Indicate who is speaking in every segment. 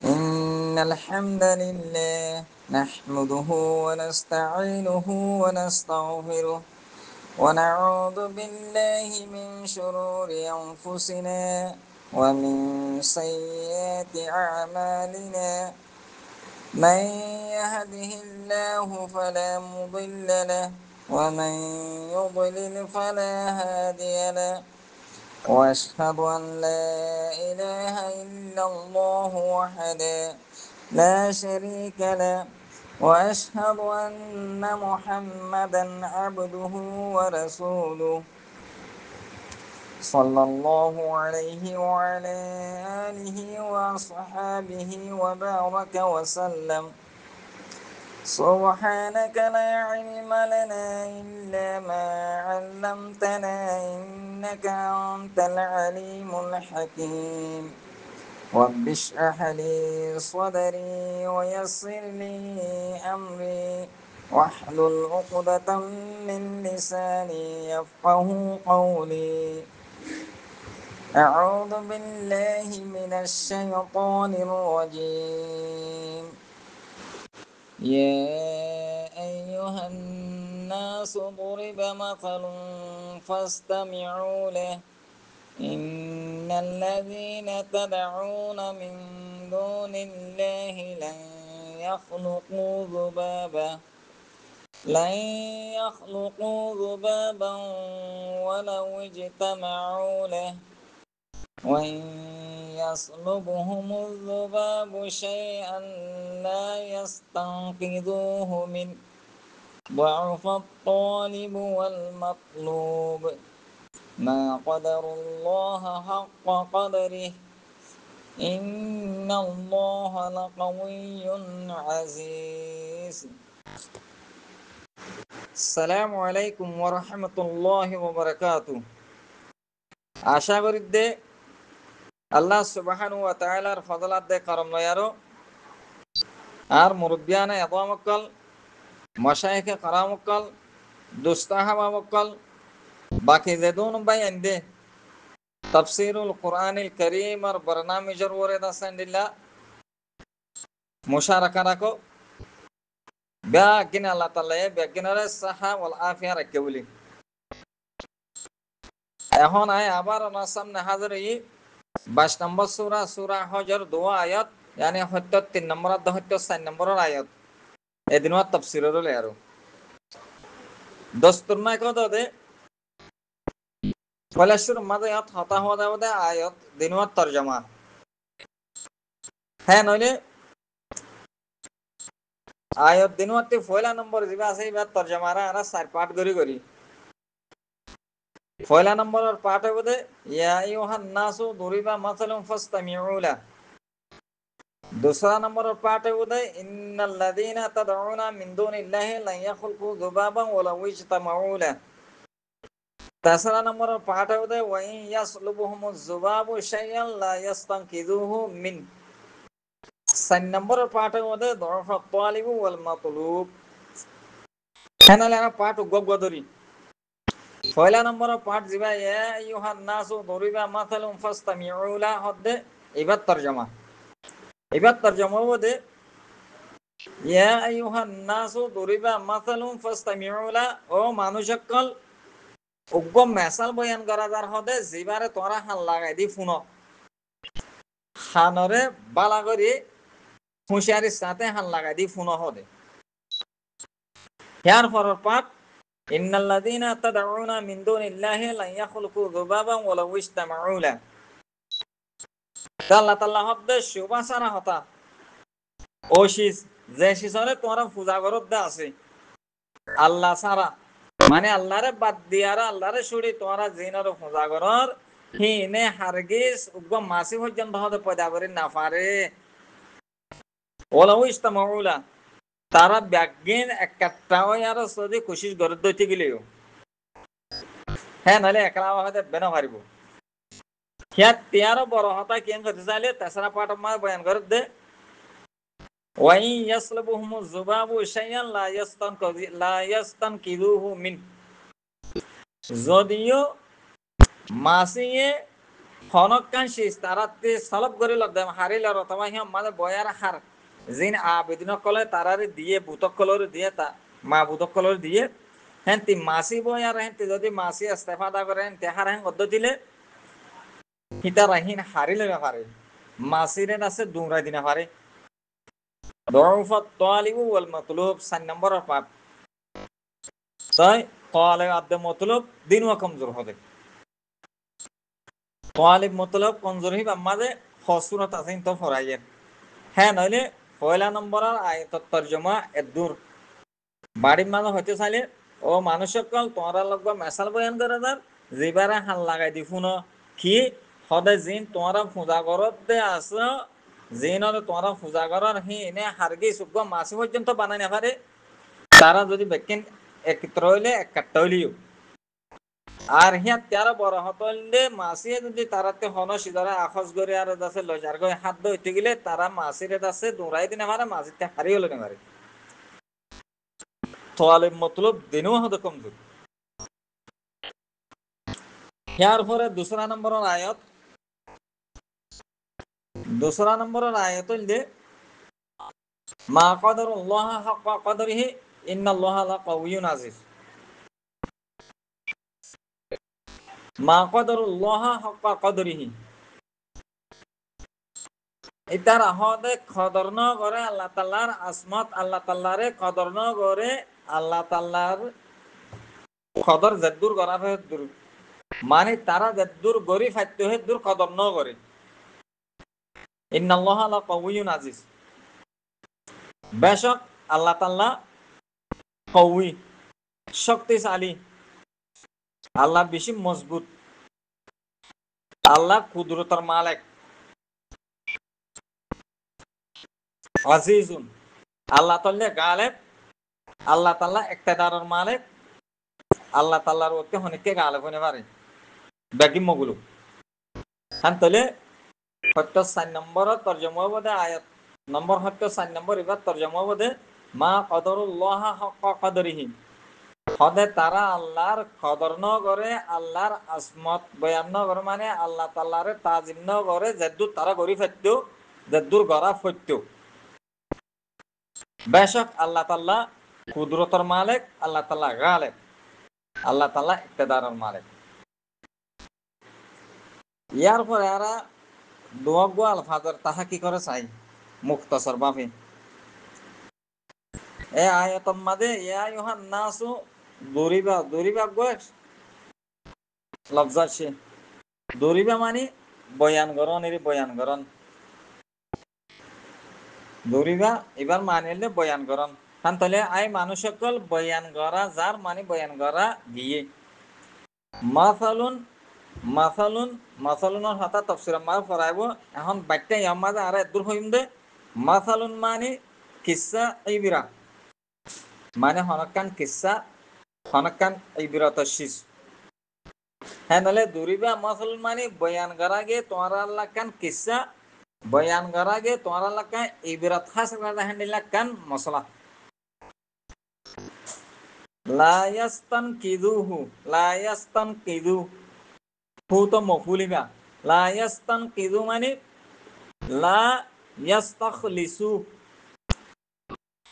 Speaker 1: إن الحمد لله نحمده ونستعينه ونستغفره ونعوذ بالله من شرور أنفسنا ومن سيئات أعمالنا. من يهده الله فلا مضل له ومن يضلل فلا هادي له. وأشهد أن لا إله إلا الله وحده لا شريك له، وأشهد أن محمدا عبده ورسوله صلى الله عليه وعلى آله وصحابه وبارك وسلم. سبحانك لا علم لنا إلا ما علمتنا إنك أنت العليم الحكيم. رب اشرح لي صدري ويسر لي أمري واحلل عقدة من لساني يفقه قولي. أعوذ بالله من الشيطان الرجيم. يا أيها الناس ضرب مثل فاستمعوا له. إن الذين تدعون من دون الله لن يخلقوا ذبابا ولو اجتمعوا له. وإن يسلبهم الذباب شيئا لا يستنقذوه منه. ضعف الطالب والمطلوب. ما قدر الله حق قدره. إن الله لقوي عزيز. السلام عليكم ورحمة الله وبركاته. আশা করি দে আল্লাহ সুবহানাহু ওয়া তাআলার ফজলাত দে করম নয়ারো আর মুরব্বিয়ানা এবামকল মশায়েখে কারামকল দুস্তাহাবামকল বাকি যেদুন বাই এন্দে তাফসীরুল কুরআনিল কারীম আর বরনামিজর ওরেদা সান্দিল্লাহ মুশারাকা রাখো ব্যাগিন আল্লাহ তাআলা ব্যাগিনারে সাহা ওয়াল আফিয়া রাখে বলি। এখন আবার ওনার সামনে হাজির 22 নম্বর সূরা সূরা হজর 2 আয়াত yani 73 নম্বর অধ্যায় 74 নম্বরের আয়াত এদিনও তাফসীরের হলে আর দস্তুর নাই কত দে ফলাশুর মাঝে হতা হওয়া দে আয়াত দিনওয়ার তরজমা হ্যাঁ নইলে আয়াত দিনওয়াতে পয়লা নম্বর যেটা আছে এবার তরজমারা আর 4 পাঠ করি পয়লা নম্বরের পাঠ হবে ইয়া আইয়ুহান নাসু দুরিবা মাসালুন ফাসতামিউ লা। दूसरा नंबर पाठ है इन्नल्लज़ीना तदऊना मिन दुनिल्लाहि लन यखलुकु ज़ुबाबन वलौ इज्तमऊ लह। तीसरा नंबर पाठ है वइन यसलुबहुमुज़ ज़ुबाबु शयअन ला यस्तनकिज़ुहु मिन। चार नंबर पाठ है दुअफ़ अत्तालिब वल मतलूब। है ना पाठ गगदरी पहला नंबर पाठ जिबा या अय्युहान नासु दुरिबा मासालुन फास्तमिउ ला হদে এবার তরজমা এবার তরজমা হবে ইয়া আইয়ুহান নাসু দুরিবা মাসালুন ফাসতামিউ লা। ও মানুষ সকল উগ্র মেসাল বয়ান করা যার হদে জিবারে তোরা হান লাগাই দি ফুন হানরে বালা করি হুঁশিয়ারির সাথে হান লাগাই দি ফুন হদে। ইয়ার পরের পাঠ ইন্নাল্লাযীনা তাদউনা মিন দুনিল্লাহি লা ইয়াখলুকু যুবাবান ওয়ালাউ ইজতামাউ লা। আল্লাহ তাআলা হদে সুবাসারা হতা ও শিস যে শিসরে তোরা পূজা করত দা আছে আল্লাহ সারা মানে আল্লাহরে বাদ দিয়ারা আল্লাহরে ছুড়ি তোরা জিনার পূজা করর হিনে হারগিস উগ্র মাসি পর্যন্ত হতে পয়দা করি না পারে। ওলাউ ইজতামাউলা তারা ব্যাগিন একটাও আর যদি কোশিশ করে দইতে গেলেও হ্যাঁ নাহলে একলা হতে বেনা পারিব। হিয়া তিয়ারও বড় হতা কেন করতে চাইলে তেসরা পাঠ মা বয়ান করে দে ওয়াইন ইয়াসলুবুহুমুজ যুবাবু শাইআন লা ইয়াস্তানকিযুহু মিন। যদিও মাসিয়ে হনকান শেষ তারাতে সলব করে লগ দেম হারিল অথবা হিম মানে বয়ার হার জিন আবেদিন কলে তারারে দিয়ে বুতক কলর দিয়ে তা মা বুতক কলর দিয়ে হেন তি মাসি বয়ার হেন তি যদি মাসি ইস্তেফাদা করেন তেহার হেন অদ্দ দিলে হিতা রাহিন হারিলে পারে মাসিরে আছে দুমরা দিনা পারে দরফত তালিবু ওয়াল মাতলুব 4 নম্বর পাপ তাই তালিব আব্দ মাতলুব দিন ওয়া কমজোর হবে তালিব মাতলুব কমজোর হিবা মাঝে খসুরত আছে তো ফরাইয়ের হ্যাঁ নইলে পয়লা নম্বরের আয়াত তর্জমা এদুর বাড়ির মানুষ হইতে চাইলে ও মানুষ সকল তোমরা লগ মেসাল বয়ান করে দার যেবারে হাল লাগাই দি শুনো কি সদায় জিন তোমরা পূজা ঘরত দে আস জিন তোমরা পূজা ঘরের হি এনে হারগি সুগ মাসি পর্যন্ত বানাই না পারে তারা যদি বেকেন একত্র হইলে এক কাট্টা হইলিও আর হিয়া 13 বড় হতলে মাসিয়ে যদি তারাতে হন সিদারা আখজ করে আর দাসে লজার গয় হাত দইতে গেলে তারা মাসিরে দাসে দৌড়াই দিনে পারে মাসিতে হারিয়ে হলে না পারে তোয়ালিব মতলব দিনও হতে কমজোর ইয়ার পরে दूसरा नंबर आयत दे मा कदरुल्लाह हक्का कदरिही इन्नाल्लाहा लाक़विय्युन अज़ीज़ मा कदरुल्लाह हक्का कदरिही इतार आहदे कदर न करे अल्लाह ताआलार आसमत अल्लाह ताआलारे कदर न करे अल्लाह ताआलार कदर जद्दुर करा है दूर माने तारा जद्दुर गरी फात्तो है दूर कदर न करे इन्नाल्लाहा लाक़विय्युन अज़ीज़ बेशक अल्लाह ताआला कवी शक्तिशाली আল্লাহ বেশি মজবুত আল্লাহ কুদরতের মালিক আজিজুন আল্লাহ তাআলা গালেব আল্লাহ তাআলা ইকতিদারের মালিক আল্লাহ তাআলার ওতে অনেককে গালেব হতে পারে বাকি মগুলো হান তাহলে 4 নম্বর তরজমা বদে আয়াত নম্বর 4 নম্বর এবার তরজমা বদে মা কদরুল্লাহ হাক্কা কদরিহি হদে তারা আল্লাহর কদর ন করে আল্লাহর আসমত বয়ান ন করে মানে আল্লাহ তাআলারে তাজিম ন করে যদ্দুর তারা গরি ফেত্য যদ্দুর গরা ফেত্য বেশক আল্লাহ তাআলা কুদরতের মালিক আল্লাহ তাআলা গালিব আল্লাহ তাআলা ইকতিদারের মালিক ইয়ার পরে আরা দুয়াগ আলফাজের তাহা কি করে চাই মুখতাসর ভাবে এ আয়াতের মাঝে ইয়া আইয়ুহান নাসু দরিবা গয় লফজ আছে দরিবা মানে বয়ান করন দরিবা এবার মানিলে বয়ান করন কারণ তাহলে আই মানুষ সকল বয়ান করা যার মানে বয়ান করা গিয়ে মাসালুন মাসালুন মাসালুনের হাতা তফসির আমার ফরাইব এখন বাক্যা ইয়ামাজে আর দূর হইম দে মাসালুন মানে কিসসা ইবরা মানে হনকান কিসসা হনকান ইবরাত শিস হ্যাঁ নাহলে দরিবা মাসালুন মানে বয়ান করা গে তোমার আল্লাহ কান কিসসা বয়ান করা গে তোমার আল্লাহ কান ইবরাত খাস করা হ্যান্ডিলা কান মশলা লা ইয়াস্তানকিযুহু লা ইয়াস্তানকিযু হু তো মফুলিবা লা ইয়াস্তানকিযু মানে লা ইয়াস্তাখলিসু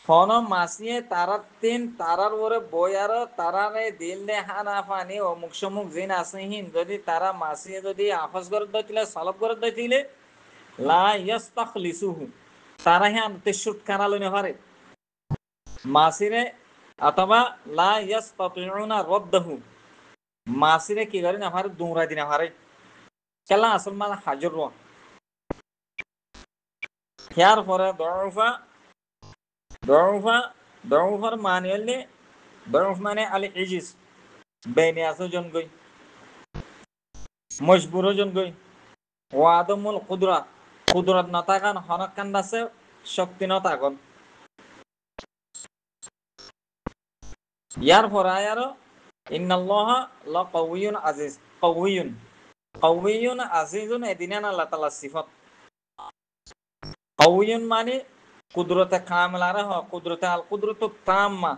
Speaker 1: ফন মাসিয়ে তারার তিন তারার ওরে বয়ার তারারে দিল নে হানা ফানি অমুক সমুক জিন আসিহিন যদি তারা মাসিয়ে যদি আফস করে দিলে সলব করে দিলে লা ইয়াস্তাখলিসুহু তারা হে আনতে শুট কানালো নে পারে মাসিরে অথবা লা ইয়াস্তাতিউনা রাদ্দাহু মাসিরে কি করে না পারে দুমরা দিনা পারে কেলা আসল মানে হাজর ইয়ার পরে দরফার মানে হলে দরফ মানে আল ইজিজ বেনে আসো জন গই মজবুর জন গই ওয়াদমুল কুদরত নতাকান হনকান আছে শক্তি নতাকন ইয়ার পরে আর ইন্নাল্লাহা লাকাউইয়ুন আজিজ কাউইয়ুন আজিজুন এদিনান আল্লাহ তাআলা সিফাত কাউইয়ুন মানে কুদরতে কামলারে হ কুদরতে আল কুদরত তাম্মা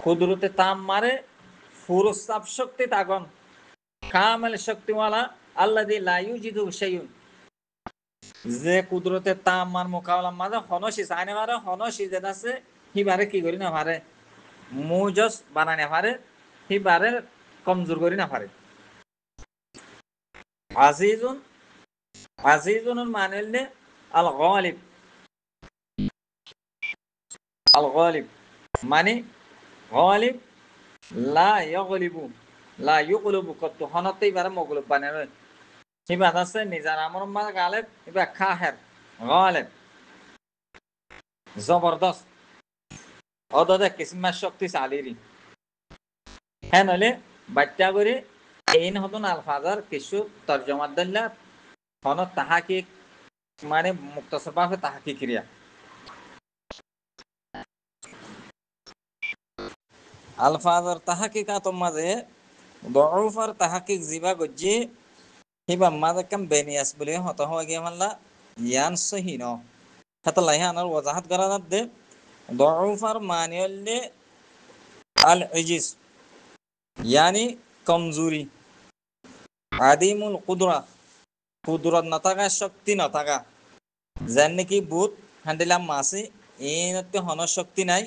Speaker 1: কুদরতে তাম্মারে পুরো সাব শক্তি তাগন কামেল শক্তিওয়ালা আল্লাযী লা ইউজিদু শাইউন, যে কুদরতে তামার মোকাবেলা মাঝে হনসি চাইনে পারে, হনসি যেটা আছে হিবারে কি করি না পারে, মুজস বানাই না পারে, হিবারে কমজোর করি না পারে। আজিজুন, আজিজুন মানে আল গালিব, আল গালিব মানে গালিব, লা ইয়াগলিবু, লা ইউগলিবু কত হনতেই পারে মগলুব বানায় রয়। হিবাদ আছে নিজার আমর মা গালেব, হিবা খাহের গালেব জবরদস্ত অদদে কিসমা শক্তি চালিরি। হ্যাঁ নইলে বাচ্চা করে এইন হতন আলফাজার কিছু তর্জমার দিল্লা হন তাহাকিক মানে মুক্তসর ভাবে তাহাকি ক্রিয়া আলফাজার তাহাকিকাত মাঝে দউফার তাহাকিক জিবা গজ্জি হিবা মাঝে কাম বেনিয়াস বলে হত হওয়া গিয়ে মাল্লা ইয়ান সহিন হাতালাই আনার ওয়াজাহাত করা দে দউফার মানিয়ল্লে আল ইজিজ यानी कमजोरी, आदिमुल कुदरा কুদরত না থাকা, শক্তি না থাকা, যার নাকি বুধ হান্ডিলাম মাসি এই হন শক্তি নাই,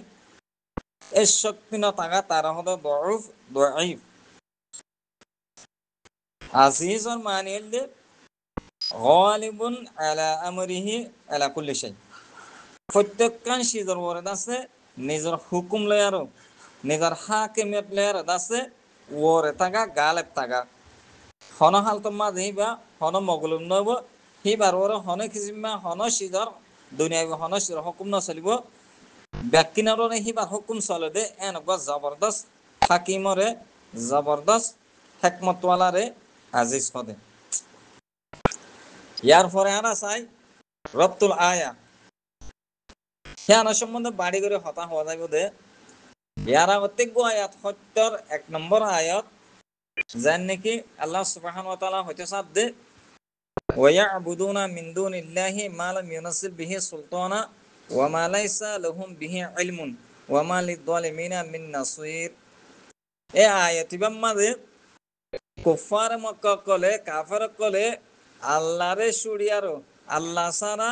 Speaker 1: এই শক্তি না থাকা তারা হলো দউফ দঈফ। আজিজুন মানে হলে গালিবুন আলা আমরিহি আলা কুল্লি শাই, প্রত্যেকখান সিজর ওয়ারদ আছে নিজের হুকুম লয়ার, নিজের হাকিমিয়ত লয়ার আছে ওরে থাকা গালেব থাকা। হন হাল তোমা দিবা হন মগলুম নব হিবার ওর হন কিজিমা হন সিজর দুনিয়া হন সির হুকুম ন চলিব, ব্যক্তিনরে হিবার হুকুম চলে দে এনেকুৱা জবরদস্ত হাকিমরে জবরদস্ত হেকমতওয়ালারে আজিজ হদে। ইয়ার পরে আনা চাই রব্তুল আয়া, হিয়ানা সম্বন্ধে বাড়ি করে হতা হওয়া যাইব দে ইয়ারা প্রত্যেক আয়াত সত্যর 1 নম্বর আয়াত যার নাকি আল্লাহ সুবহানাহু ওয়া তাআলা হইতে সাদ দে ওয়ায়াবুদুনা মিন দুনিল্লাহি মা লাম ইউনাজ্জিল বিহি সুলতানা ওয়া মা লাইসা লাহুম বিহি ইলমুন ওয়া মা লিয-যালিমিনা মিন নাসির। এ আয়াতিবাম মাঝে কুফার মক্কা কলে কাফের কলে আল্লাহরে সুড়িয়ারো আল্লাহ সারা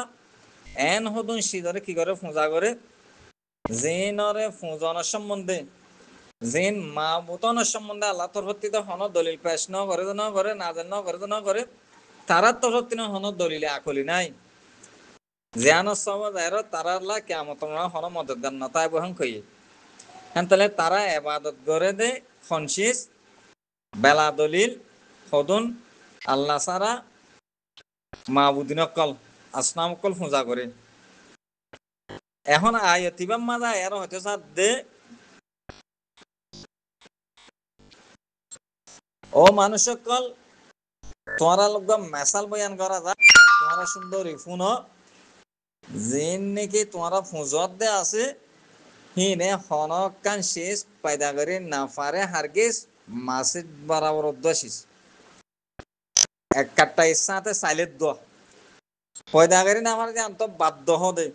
Speaker 1: এন হদুন সিদরে কি করে পূজা করে, জিনরে পূজনের সম্বন্ধে জিন মাবুতনের সম্বন্ধে আল্লাহ তরফতিতে হন দলিল পেশ ন করে ন করে না জান ন করে ন করে তারা তরফতিনে হন দলিলে আকলি নাই জ্ঞান সব যায়র তারা আল্লাহ কিয়ামত হন মদত গান না তাই বহন কইয়ে হ্যাঁ তাহলে তারা এবাদত করে দে খনসিস বেলা দলিল হদুন আল্লাহ সারা মাবুদিন অকল আসনাম অকল পূজা করে। এখন আয়তিবাম মাজা এর হইতে সাদ দে ও মানুষ অকল তোমারা লোক মেসাল বয়ান করা যায় তোমারা সুন্দরী ফুন জিন নাকি তোমারা ফুজত দে আছে হিনে হনক কান শেষ পায়দা করে না পারে হারগিস মাসিদ বরাবর উদ্দেশিস এক কাট্টা ইচ্ছাতে সাইলেট দ পয়দা করে না আমার জান তো বাধ্য হদে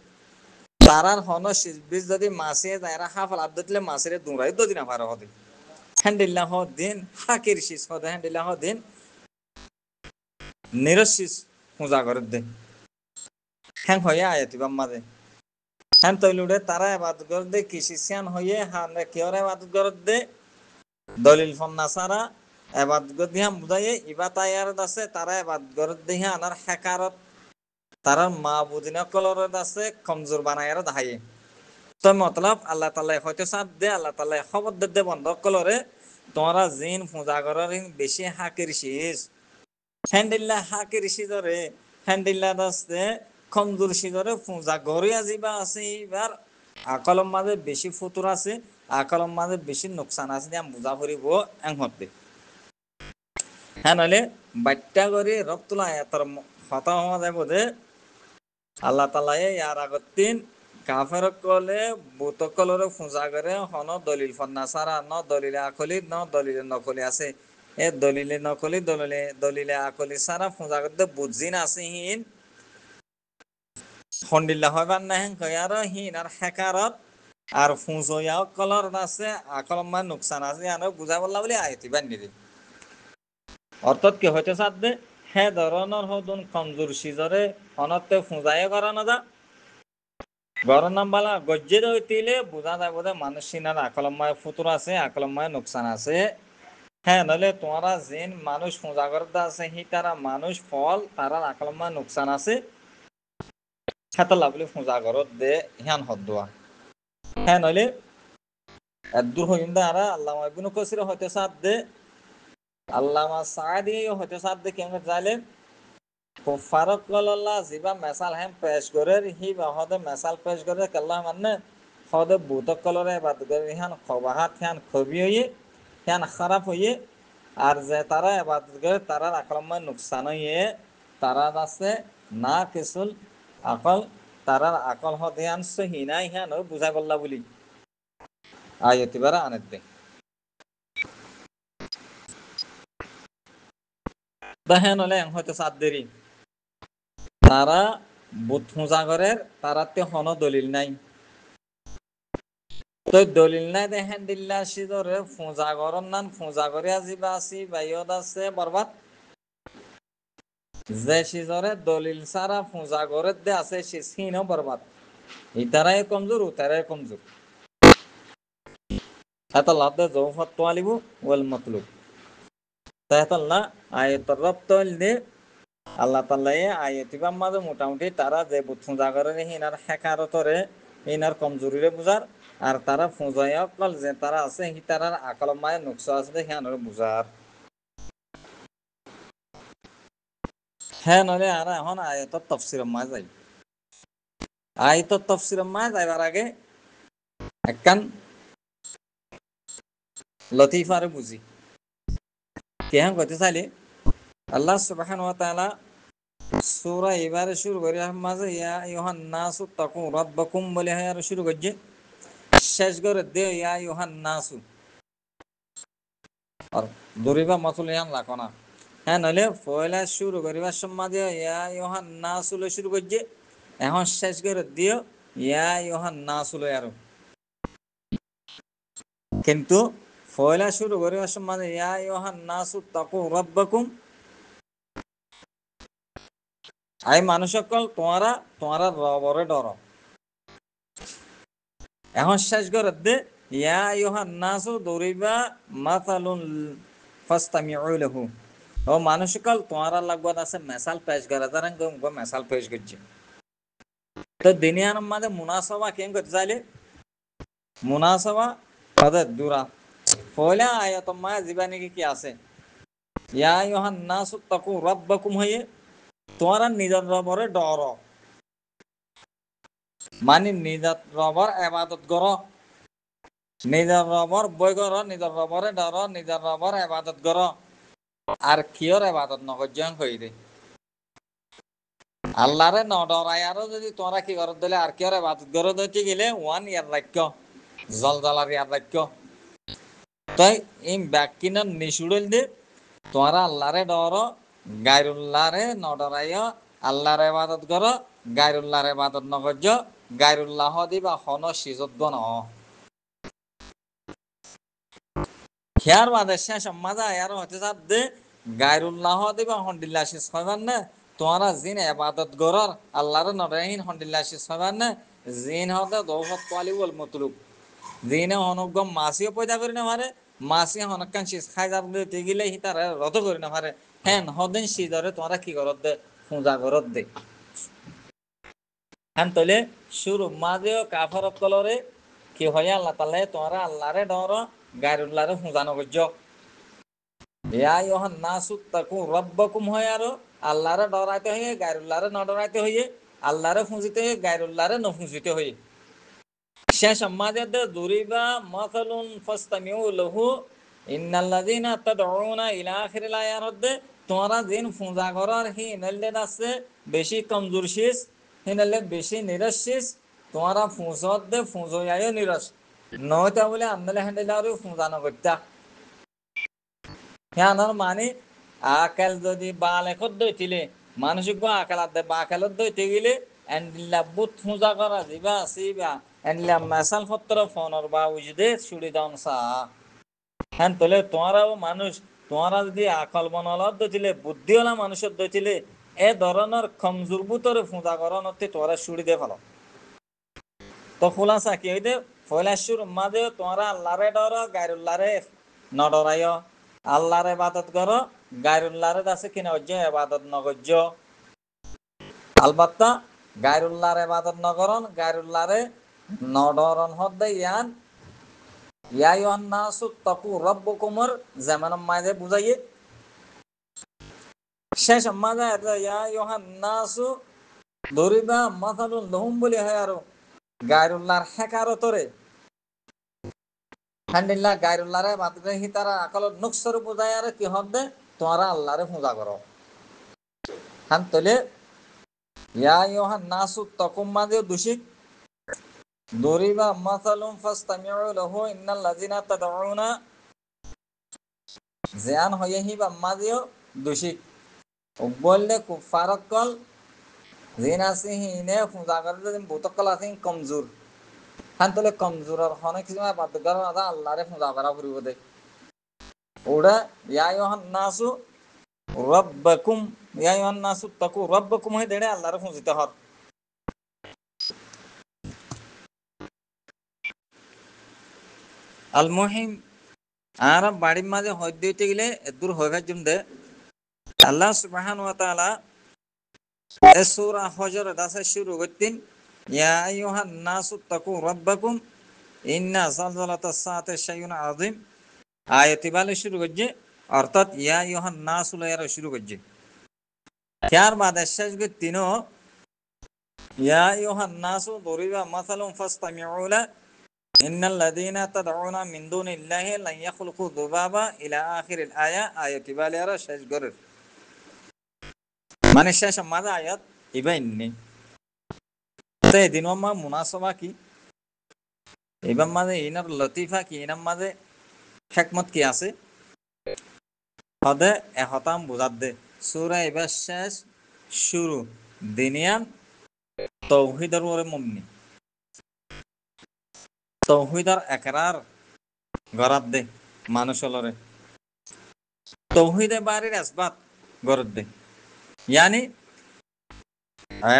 Speaker 1: তারার হন শেষ বিশ যদি মাসে যায়রা হাফল আব্দ দিলে মাসের দুরাই দদি না পারে হদে হ্যান্ডিল্লাহ দিন হাকির শীষ হদে হ্যান্ডিল্লাহ দিন নিরশিস পূজা করে দে হ্যাং হয়ে আয়াতি বাম্মাদে হ্যাঁ তৈলুড়ে তারা এবাদত করে দে কৃষিয়ান হয়ে হান কেওর এবাদত করে দে দলিল ফন্না সারা এবাদত করে দিহা বুঝাইয়ে ইবা তাইয়ার আছে তারা এবাদত করে দিহা আনার হেকারত তারার মা বুদিনা কলরত আছে কমজোর বানায়ার দাহাইয়ে তো মতলব আল্লাহ তাআলা হয়তো সাথ দে আল্লাহ তাআলা খবর দে বন্ধ কলরে তোমরা জিন পূজা করার বেশি হাকির শীষ হ্যান্ডিল্লা হাকির সিজরে হ্যান্ডিল্লা দাসতে কমজোর সিজরে পূজা গড়িয়া যাবা আছে এবার আকলম মাঝে বেশি ফুতুর আছে আকলম মাঝে বেশি নোকসান আছে দিয়া বুঝা ফুরিব এং হতে হ্যাঁ নইলে বাট্টা করে রক্তুলা এতর হতা হওয়া যাব দে আল্লাহ তাআলা ইয়ার আগতিন কাফের কলে বুতকলরে পূজা করে হন দলিল ফন্না সারা ন দলিলে আকলি ন দলিলে নকলি আছে এ দলিলে নকলি দলিলে দলিলে আকলি সারা পূজা করতে বুঝিন আছে হিন হন্ডিল্লা হইবার না হেন কয়ার হিন আর হেকারত আর ফুঁজয়াও কলর আছে আকলম মান নুকসান আছে আনো বুঝা বললা বলে আইতি বান্দিরে অর্থাৎ কি হইতে সাধ্যে হে ধরনের হদুন কমজোর সিজরে অনত্তে ফুঁজাইয়ে করানো যা গরনাম বালা গজ্জে হইতিলে বোঝা যায় বোধ মানুষ সিনার আকলম্মায় ফুতুর আছে আকলম্মায় নোকসান আছে। হ্যাঁ নইলে তোমরা যেন মানুষ পূজা করতে আছে হি তারা মানুষ ফল তারা আকলম্মায় নোকসান আছে সেটা লাভলি পূজা করত দে হিয়ান হদুয়া। হ্যাঁ নইলে এদুর হইন্দা আরা আল্লাহ ইবনু কাসির হইতে সাদ দে আল্লামা সাদি হইতে সাদ দে কেমন যাইলে ফারুক কল্লাহ জিবা মেসাল হেম পেশ করে হি হদে মেসাল পেশ করে কেল্লা মানে হদে বুতক কলরে বাদ করে হিয়ান খবাহাত হিয়ান খবি হইয়ে হিয়ান খারাপ হইয়ে আর যে তারা এবাদত করে তারা আকলম্মায় নুকসান হইয়ে তারা আছে না কিছুল আকল তারার আকল হদিয়ান সহিনা হিয়ান বুঝা করলা বলি আয়তিবারা আনেত দে দেখেন হলে হয়তো সাত দেরি তারা বুথ মুজাগরের তারাতে হন দলিল নাই তো দলিল নাই দেখেন দিল্লা সিদরে ফুজাগরর নান ফুজাগরিয়া জিবা আসি বাইয়ত আছে বরবাদ যে সিজরে দলিল সারা ফুজাগরের দে আছে সে সিনও বরবাদ ইতারাই কমজোর উতারাই কমজোর এতল্লাহ দে জৌফত তোয়ালিবু ওয়াল মতলুব তাহতাল্লাহ আয়াতুর রব তল দে আল্লাহ তাল্লাহ আয়াতিবাম মাঝে মোটামুটি তারা যে বুথ ফুজাগরের হিনার হেকারতরে হিনার কমজোরিরে বুঝার আর তারা ফুজাই অকল যে তারা আছে হি তারার আকল মায় নুকসা আছে হিয়ানোর বুঝার। হ্যাঁ নলে আর এখন আয়াতর তফসির মায় যাই আয়াতর তফসির মায় যাইবার আগে একখান লতিফারে বুঝি কেহন কইতে চাইলে আল্লাহ সুবহানাহু ওয়া তাআলা সূরা এবারে শুরু করে মাঝে ইয়া আইয়ুহান নাসু তাকু রাব্বাকুম বলে আর শুরু করছে শেষ করে দে ইয়া আইয়ুহান নাসু আর দরিবা মাতুল ইয়ান লাকনা। হ্যাঁ নইলে পয়লা শুরু করিবার সময় দিয়ে ইয়া আইয়ুহান নাসু লে শুরু করছে এখন শেষ করে দিও ইয়া আইয়ুহান নাসু লে আর কিন্তু পয়লা শুরু করিবার সময় ইয়া আইয়ুহান নাসু তাকু রাব্বাকুম আই মানুষ সকল তোমারা তোমারা রবরে ডর এখন শেষ করে দে ইয়া আইয়ুহান নাসু দরিবা মাতালুন ফাস্তামিউ লাহু ও মানুষ সকল তোমারা লাগবাদ আছে মেসাল পেশ করে তারা মেসাল পেশ করছে। তো দুনিয়ার মাঝে মুনাসাবা কেন করতে চাইলে মুনাসাবা তাদের দূরা পয়লা আয়াত মায়া জীবানী কি আছে ইয়া আইয়ুহান নাসু তাকু রাব্বাকুম হয়ে তোমারা নিজের রবরে ডর মানে নিজের রবর ইবাদত করো নিজের রবর বই করো নিজের রবরে ডর নিজের রবর ইবাদত করো আর কিয়র ইবাদত নকর হই দে আল্লাহরে ন ডরাই আরো যদি তোমরা কি করত দিলে আর কিয়র ইবাদত করো দিতে গেলে ওয়ান ইয়ার রাখ্য জলজালার ইয়ার রাখ্য তাই এই ব্যাকিন নিশুড়ল দে তোমরা আল্লাহরে ডর গায়রুল্লাহরে ন ডরাইও আল্লাহর ইবাদত করো গায়রুল্লাহর ইবাদত নকর গায়রুল্লাহ দিবা হন সিজত ন খেয়ার বাদে শেষ মাজা আর হতে চাপ দে গায়রুল্লাহ দিবা হন্ডিল্লা শেষ হইবার না তোমরা জিন ইবাদত গরর আল্লাহর নরহিন হন্ডিল্লা শেষ হইবার না জিন হতে দৌফত পালি বল মতলুব জিনে হনগম মাসিও পয়দা করি না পারে মাসি হনকান শেষ খাই যাব দিতে গেলে হি তার রদ করি না পারে হ্যাঁ হদিন সিজরে তোমরা কি করত দে পূজা করত দে হ্যাঁ তলে শুরু মাঝেও কাফার কলরে কি হয় আল্লাহ তাআলা তোমরা আল্লাহরে ডর গায়রুল্লাহরে পূজা নগজ্য ইয়া আইয়ুহান নাসু তাকু রাব্বাকুম হয় আর আল্লাহরে ডরাইতে হয়ে গায়রুল্লাহরে ন ডরাইতে হয়ে আল্লাহরে ফুঁজিতে হয়ে গায়রুল্লাহরে ন ফুঁজিতে হয়ে শেষ মাঝে দুরিবা মাসালুন ফাস্তামিউ লাহু ইন্নাল্লাযীনা তাদউনা ইলা আখিরিল আয়াত তোমরা জিন পূজা করার হি নল্লে আছে বেশি কমজোর শেষ হি নল্লে বেশি নিরশিস তোমরা ফুঁজত দে ফুঁজয়ায় নিরশ নয়তা বলে আমলে হ্যান্ডেলারে পূজা ন করতা হ্যাঁ মানে আকাল যদি বালেখত দইতিলে মানসিক আকালাত দে বাকালত দইতে গেলে এন্ডিল্লা বুত পূজা করা দিবা আসিবা এন্ডিল্লা মাসাল পত্র ফোনর বা উজদে ছুড়ি দাম সা হ্যাঁ তোলে তোমারাও মানুষ তোমরা যদি আকল মনলত দিলে বুদ্ধিওয়ালা মানুষের দিলে এ ধরনের কমজোর বুতরে পূজা করার তোমরা সুড়ি দিয়ে ফেলো। তো খোলাসা কি হইতে ফয়লাশুর মাঝে তোমরা আল্লাহরে ডর গায়রুল্লাহরে নডরাইও, আল্লাহরে ইবাদত করো গায়রুল্লাহরে আছে কিনা অজ্য ইবাদত নগজ্য। আলবাত্তা গায়রুল্লাহরে ইবাদত নগরন গায়রুল্লাহরে নডরন হদ্দে ইয়ান ইয়া আইয়ুহান নাসু তাকু রাব্বাকুমর যেমন মাঝে বুঝাইয়ে শেষ মাঝে ইয়া আইয়ুহান নাসু দরিবা মাসালুন লহুম বলি হয় আরো গায়রুল্লাহর হেকারতরে হান্ডিল্লাহ গায়রুল্লাহরে বাদে হিতারা আকল নুকসর বুঝায় আর কি হদ্দে তোমরা আল্লাহরে পূজা করো। হান তলে ইয়া আইয়ুহান নাসু তাকুম মাঝে দূষিত দরিবা মাসালুন ফাসতামিউ লাহু ইন্নাল লাযিনা তাদউনা জিয়ান হইহি বা মাঝেও দূষিত বললে কুফারকল জিনাসিহিনে পূজা করে বুতকল আছে কমজোর। হান তলে কমজোরের হনে কিছু বাদগার আদা আল্লাহরে পূজা করা ফুরিব দে ওটা ইয়া আইয়ুহান নাসু রাব্বাকুম ইয়া আইয়ুহান নাসু তাকু রাব্বাকুম হই দেড়ে আল্লাহরে পূজিতে হর। আল মুহিম আর বাড়ির মাঝে হজ দিতে গেলে দূর হইবার জন্য আল্লাহ সুবহানাহু ওয়া তাআলা সূরা হজর দাসে শুরু করতেন ইয়া আইয়ুহান নাসু তাকু রাব্বাকুম ইন্না জালজালাতাস সাআতি শাইউন আযীম আয়াতি বলে শুরু করছে অর্থাৎ ইয়া আইয়ুহান নাসু লয়ার শুরু করছে। ত্যারবাদ শেষ তিনও ইয়া আইয়ুহান নাসু দরিবা মাসালুন ফাসতামিউ লা ইন্নাল লাযীনা তাদউনা মিন দুনিল্লাহি লান ইয়াখলুকু যুবাবা ইলা আখিরিল আয়া আয়াতি বলে আর শেষ করে মানে শেষ মাঝে আয়াত ইবাইন্নি তো এদিন মা মুনাসাবা কি এবার মাঝে ইনার লতিফা কি ইনার মাঝে হিকমত কি আছে হদে এহতাম বুঝাত দে সূরা এবার শেষ শুরু দিনিয়ান তৌহিদের ওরে মুমনি তৌহিদার একরার গরাত দে মানুষ লরে তৌহিদে বাড়ির আসবাত গরত দে ইয়ানি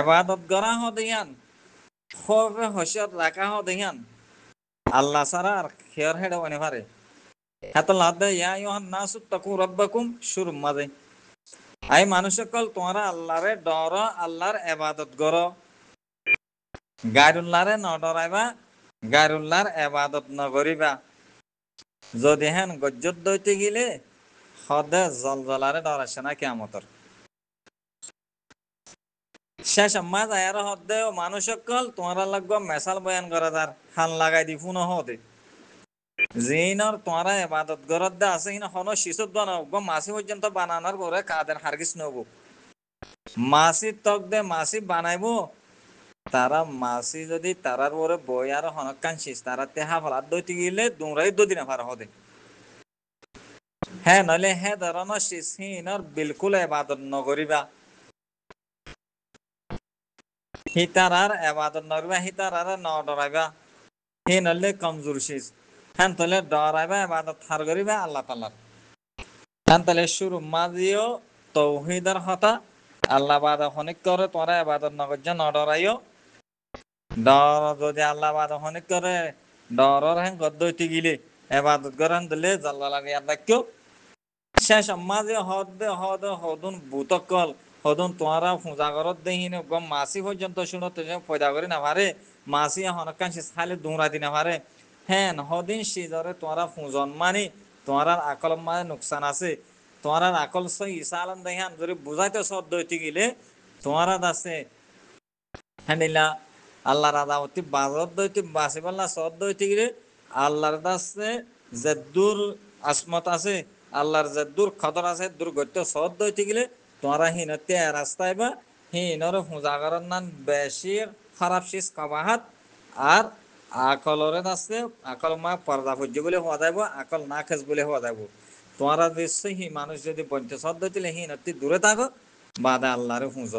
Speaker 1: ইবাদত গরা হ দিয়ান খবে হশিয়ত রাখা হ দিয়ান আল্লাহ ছাড়া আর খেয়ার হেডে অনে পারে হাত লাদে ইয়া আইয়ুহান নাসু তাকু রাব্বাকুম শুরু মাঝে আই মানুষ সকল তোমরা আল্লাহরে ডর আল্লাহর ইবাদত করো গায়রুল্লাহরে ন ডরাইবা গায়রুল্লাহর ইবাদত নগরিবা যদি হেন গজ্জত দইতে গেলে হদে জলজলারে ডরাইছে না কিয়ামতর শেষ মাঝ আয়ার হদে মানুষ সকল তোমরা লাগবে মেসাল বয়ান করা তার হান লাগাই দি ফুন হদে জিনর তোমরা ইবাদত গরত দে আছে হিনা হন শিশুত বানাবো মাসি পর্যন্ত বানানোর পরে কাদের হারগিস নবো মাসি তক দে মাসি বানাইবো তারা মাসি যদি তারার পরে বই আর হনকান শিস তারা তেহা ফলাত দইতে গেলে দুমরাই দুদিন ফার হদে হ্যাঁ নলে হ্যাঁ ধরনের শিস হিনর বিলকুল ইবাদত নগরিবা হিতারার ইবাদত নগরিবা হিতারার ন ডরাইবা হে নলে কমজোর শিস হ্যাঁ তলে ডরাইবা ইবাদত হার করিবা আল্লাহ তাআলার হ্যাঁ তলে শুরু মাজিও তৌহিদার হতা আল্লাহ বাদ হনিক করে তোরা ইবাদত নগজ্জা ন ডরাইও ডর যদি আল্লাহ বাদ হনিক করে ডরর হ্যাঁ গদ্দইতে গিলে ইবাদত করেন দিলে জাল্লালার ইয়াদ রাখিও শেষ মাঝে হদ হদুন বুতকল হদুন তোমরা পূজা করত দেহিনে গম মাসি পর্যন্ত শুনো তুমি পয়দা করি না পারে মাসি হনকান শেষ খালি দুমরা দিনা পারে হ্যাঁ হদিন সিজরে তোমরা পূজন মানি তোমরা আকল মানে নুকসান আছে তোমরা আকল সই ইসালান দেহান যদি বুঝাইতে সদ দইতে গেলে তোমরা আছে হ্যাঁ আল্লাহর আদামতি বাজত দইতে বাসিবাল্লা সদ দইতে গেলে আল্লাহর দাসে জেদ্দুর আসমত আছে আল্লাহর জেদ্দুর খদর আছে দুর্গত্য সদ দইতে গেলে তোমরা হিনতে রাস্তায় বা হিনর পূজাগরণ নান বেশি খারাপ শেষ কাবাহাত আর আকলরে আছে আকল মা পর্দা পর্য বলে হওয়া যাইব আকল না খেস বলে হওয়া যাইব তোমরা নিশ্চয়ই হি মানুষ যদি বঞ্চ সদ দইতে হিনতি দূরে থাকো বাদে আল্লাহরে পূজ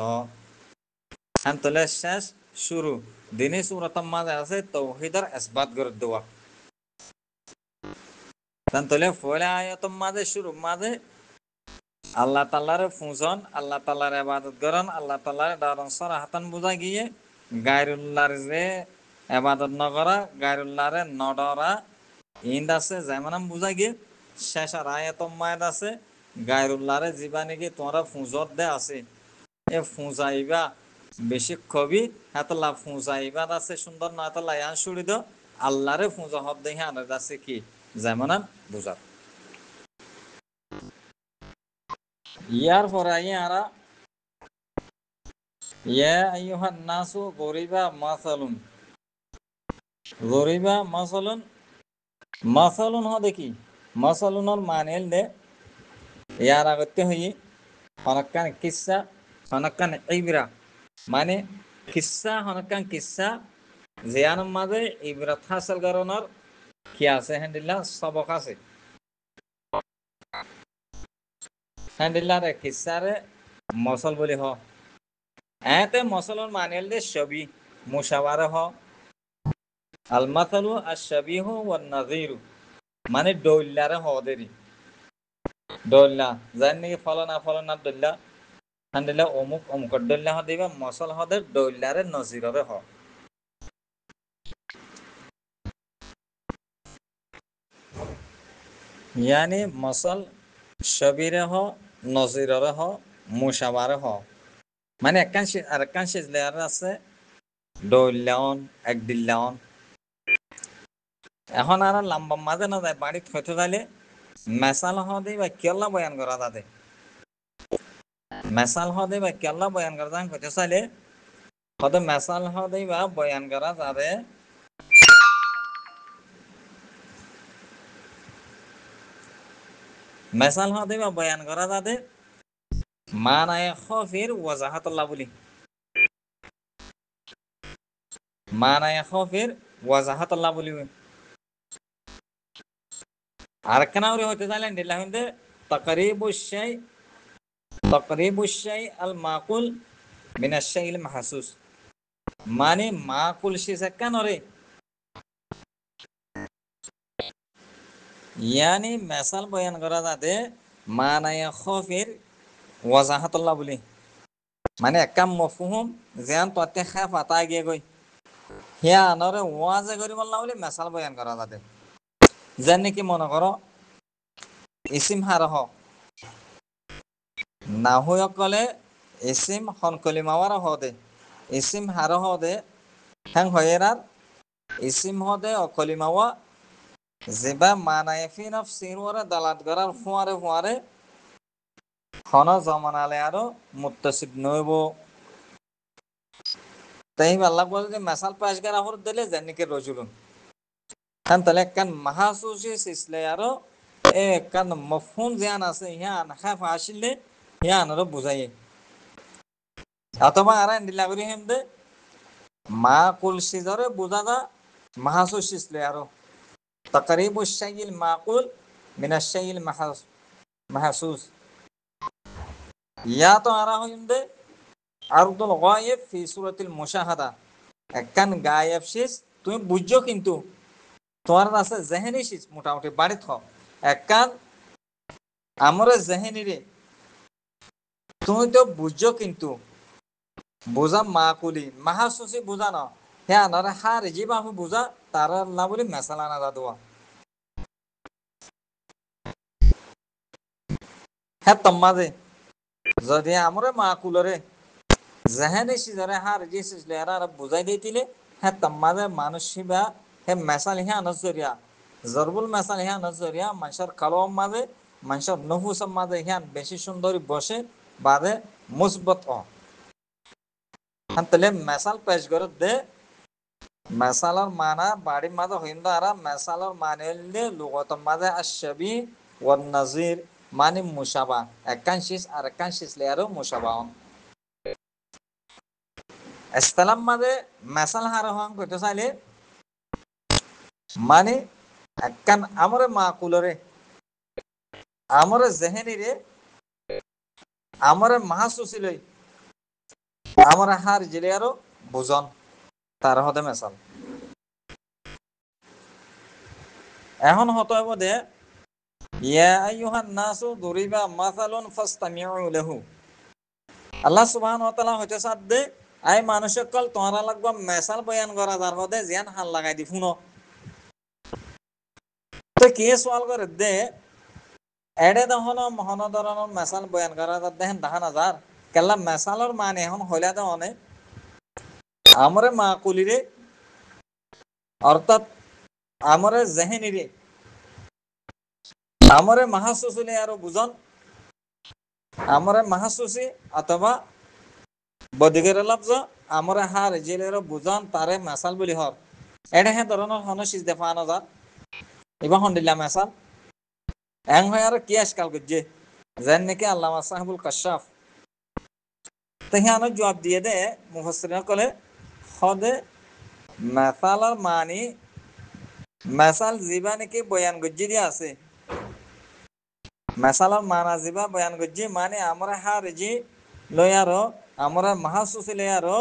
Speaker 1: তলে শেষ শুরু দিনে সুরতম মাঝে আছে তৌহিদার ইসবাত করে দেওয়া তাহলে ফলে আয়াতম মাঝে শুরু মাঝে আল্লাহ তাল্লার ফুজন আল্লাহ তাল্লার এবাদত করেন আল্লাহ তাল্লার দারন সরাহাতান বোঝা গিয়ে গায়রুল্লাহর যে এবাদত নকরা গায়রুল্লাহরে নডরা ইন্দ আছে যেমন বুঝা গিয়ে শেষার আয়াতম মায়াত আছে গায়রুল্লাহরে জীবা নাকি তোমরা ফুজত দে আছে এ ফুজাইবা বেশি কবি হাতলা ফুজাইবাদ আছে সুন্দর না হাতলা ইয়ান শুড়ি দো আল্লাহরে ফুজা হব দেখে আনার আছে কি যেমন বুঝা ইয়ার পরে আরা ইয়া আইয়ুহান নাসু গরিবা মাসালুন গরিবা মাসালুন মাসালুন হ দেখি মাসালুনর মানেল দে ইয়ার আগতে হই হনকান কিসসা হনকান ইবরা মানে কিসসা হনকান কিসসা জিয়ানের মাঝে ইবরাত হাসিল করানোর কি আছে হ্যান্ডিল্লা সবক আছে হ্যান্ডিল্লারে কিসসারে মসল বলি হ এতে মসলন মানেল দে ছবি মুশাওয়ারে হ আল মাসালু আর শাবিহু ওয়ান নাযীরু মানে দৌল্লারে হ দেরি দৌল্লা জান নাকি ফলনা দৌল্লা হ্যান্ডিল্লা অমুক অমুক দৌল্লা হ দিবা মসল হ দে দৌল্লারে নজিররে হ यानी मसल शबीरे हो नजीरे हो मुशावारे हो মানে আরেকখান লেয়ার আছে দৌল্যান এক দিল্লান এখন আর লম্বা মাঝে না যায় বাড়িতে হইতে যাইলে মেসাল হদে বা কেল্লা বয়ান করা যাতে মেসাল হদে বা কেল্লা বয়ান করা যান হইতে চাইলে হদে মেসাল হদে বা বয়ান করা যাবে মেসাল হদে বা বয়ান করা যাতে মানায় খফির ওয়াজাহাতুল্লাহ বলি মানায় খফির ওয়াজাহাতুল্লাহ বলি আরেকখানা হইতে চাইলেন দিল্লা হইতে তকরিবুশ শাই আল মাকুল মিনাশ শাইল মাহসুস মানে মাকুল শিসা কেন রে ইয়ানি মেসাল বয়ান করা যাতে মানায়া খফির ওয়াজাহাতুল্লাহ বলি মানে একাম মফহুম যেন ততে খা পাতা গিয়ে গই হিয়া আনরে ওয়াজে করিব না বলে মেসাল বয়ান করা যাতে যেন নাকি মনে করো ইসিম হারহ না হয়ে কলে ইসিম হনকলিমাওয়ার হদে ইসিম হার হদে হ্যাং হয়েরার ইসিম হদে অকলিমাওয়া যেবা মানায় ফি নফসিহি ওরে দালাত করার ফুয়ারে হন জমানালে আরো মুত্তাসিব নইব তাই আল্লাহ বলে যে মেসাল পাশ করা হর দিলে জানিকে রজুলুন কান তাহলে কান মাহাসুসি সিসলে আরো এ কান মফহুম জ্ঞান আছে হিয়ান খাফ আসিলে হিয়ান আরো বুঝাইয়ে অথবা আর দিলা করি হেম দে মা কুল সিজরে বুঝা দা মাহাসুস সিসলে আরো তাকরিবুশ শাইল মাকুল মিনাশ শাইল মাহসুস ইয়া তো আরা হইম দে আরদুল গায়েব ফি সূরাতিল মুশাহাদা একখান গায়েব শেষ তুমি বুঝছো কিন্তু তোমার আছে জেহেনি শেষ মোটামুটি বাড়িত হ একখান আমরে জেহেনি রে তুমি তো বুঝছো কিন্তু বোঝা মা কুলি মাহাসুসি বুঝা ন হ্যাঁ নরে হার জিবা আমি বুঝা তার না বলি মেসালা না দাদুয়া হ্যাঁ তোমাদে যদি আমরে মা কুলরে জেহেনি সিজরে হার জি সিজলে আর বুঝাই দিতিলে হ্যাঁ তোমাদে মানুষিবা হে মেসাল হ্যাঁ নজরিয়া জরবুল মেসাল হ্যাঁ নজরিয়া মানুষের কালম মাঝে মানুষের নহুসের মাঝে হ্যাঁ বেশি সুন্দরী বসে বাদে মুসবত তাহলে মেসাল পেশ করে দে মেসালর মানা বাড়ির মাঝে হইন্দ আর মেসালর মানে লুগত মাঝে আশবি ওয়ান নাজির মানে মুসাবা একান শিস আর একান শিসলে আরো মুসাবা ইসলাম মাঝে মেসাল হার হং কইতে চাইলে মানে একান আমরে মাকুলরে আমরে জেহেনি রে আমরে মাহাসুসি লই আমরে হার জিলে আরো বুজন তার হতে মেসাল এখন হতে হইব দে ইয়া আইয়ুহান নাসু দুরিবা মাসালুন ফাসতামিউ লাহু। আল্লাহ সুবহানাহু ওয়া তাআলা হইতে সাদে আই মানুষকল তোমরা লাগবা মেসাল বয়ান করা যার হদে জিয়ান হাল লাগাই দি শুনো। তো কি সওয়াল করে দে এডে দহন মহন ধরনের মেসাল বয়ান করা যার দেখেন দেখা না যার কেলা মেসালর মানে এখন হইলা দহনে আমরে মাকুলিরে অর্থাৎ আমরে জেহেনিরে আমরে মাহাসুসিলে আরো বুঝন আমরে মাহাসুসি অথবা বদিগের লফজ আমরে হার জেলের বুঝন তারে মেসাল বলি হর এডে হে ধরনের হন সিজ দেফা না যার এবার হন্ডিল্লা মেসাল এং হয় আর কি আজকাল করছে যেন নাকি আল্লামা সাহেবুল কাশাফ তাই আনো জবাব দিয়ে দে মুফাসসিরিন কলে হদে মেসালার মানি মেসাল জিবা নাকি বয়ান গজ্জি দিয়ে আছে মেসালার মানা জিবা বয়ান গজ্জি মানে আমরা হারজি লয়ারো আমরা মাহাসুসি লয়ারো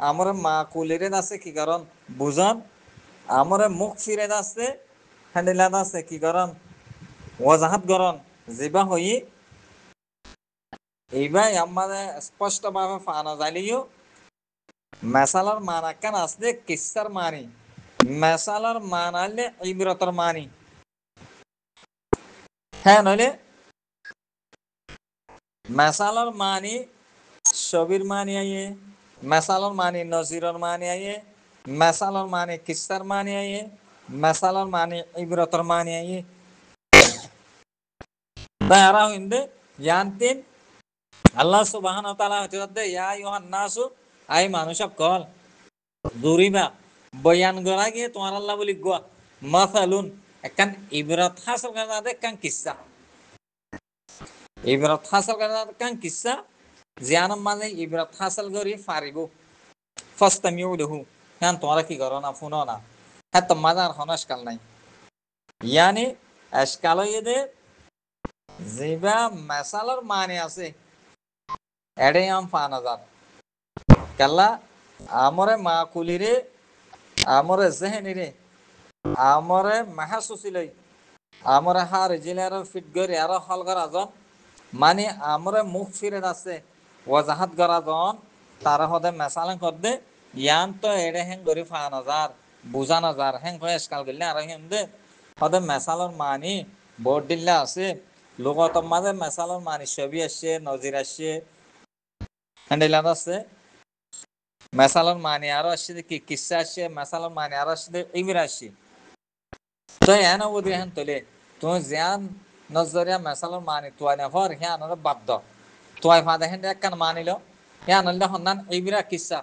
Speaker 1: আমরা মাকুলিরে আছে কি কারণ বুঝন আমরা মুখ ফিরে আছে হ্যান্ডিলাদ আছে কি কারণ ওয়াজাহাত গরন জিবা হই এইবার আমাদের স্পষ্টভাবে ফানা যাইলেও মেসালার মানা কান আসলে কিসার মানি মেসালার মানালে ইবরতর মানি হ্যাঁ নইলে মেসালার মানি ছবির মানি আইয়ে মেসালার মানি নজিরর মানি আইয়ে মেসালার মানি কিসার মানি আইয়ে মেসালার মানি ইবরতর মানি আইয়ে তারা হইন্দে জানতেন আল্লাহ সুবহানাহু ওয়া তাআলা হতে ইয়া আইয়ুহান নাসু আই মানুষক কল দুরিবা বয়ান করা গিয়ে তোমার আল্লাহ বলি গোয়া মাসালুন একখান ইবরত হাসল করা দে কান কিসসা ইবরত হাসল করা কান কিসসা জিয়ানম মানে ইবরত হাসল করি ফারিব ফাস্তামিউ লাহু হ্যাঁ তোমরা কি করো না শুনো না হ্যাঁ তোমাদের হনস কাল নাই ইয়ানি আজকাল দে জিবা মেসালার মানে আছে এডে আম ফানা যাত কাল্লা আমরে মাকুলিরে আমরে জেহেনিরে আমরে মাহাসুসিলই আমরে হার জিলার ফিট গরি আর হল করা জন মানে আমরে মুখ ফিরে আছে ওয়াজাহাত করা জন তারা হদে মেসালান কর দে ইয়ান তো এডে হেং গরি ফানা যার বুঝা না যার হেং কয় স্কাল গেলে আর হেম দে হদে মেসালর মানি বোর্ড দিল্লা আছে লোকত মাঝে মেসালর মানি ছবি আসছে নজির আসছে হ্যান্ডেলার আছে মেসালর মানি আরো আসছে কি কিসা আসছে মেসালর মানি আরো আসছে ইমির আসছে তো এন বুদ্ধি হেন তোলে তুমি জিয়ান নজরিয়া মেসালর মানি তুয়াই না ফর হ্যাঁ আনরে বাধ্য তুয়াই ফাদে হেন এক কান মানিল হ্যাঁ আনলে হন্নান ইমিরা কিসা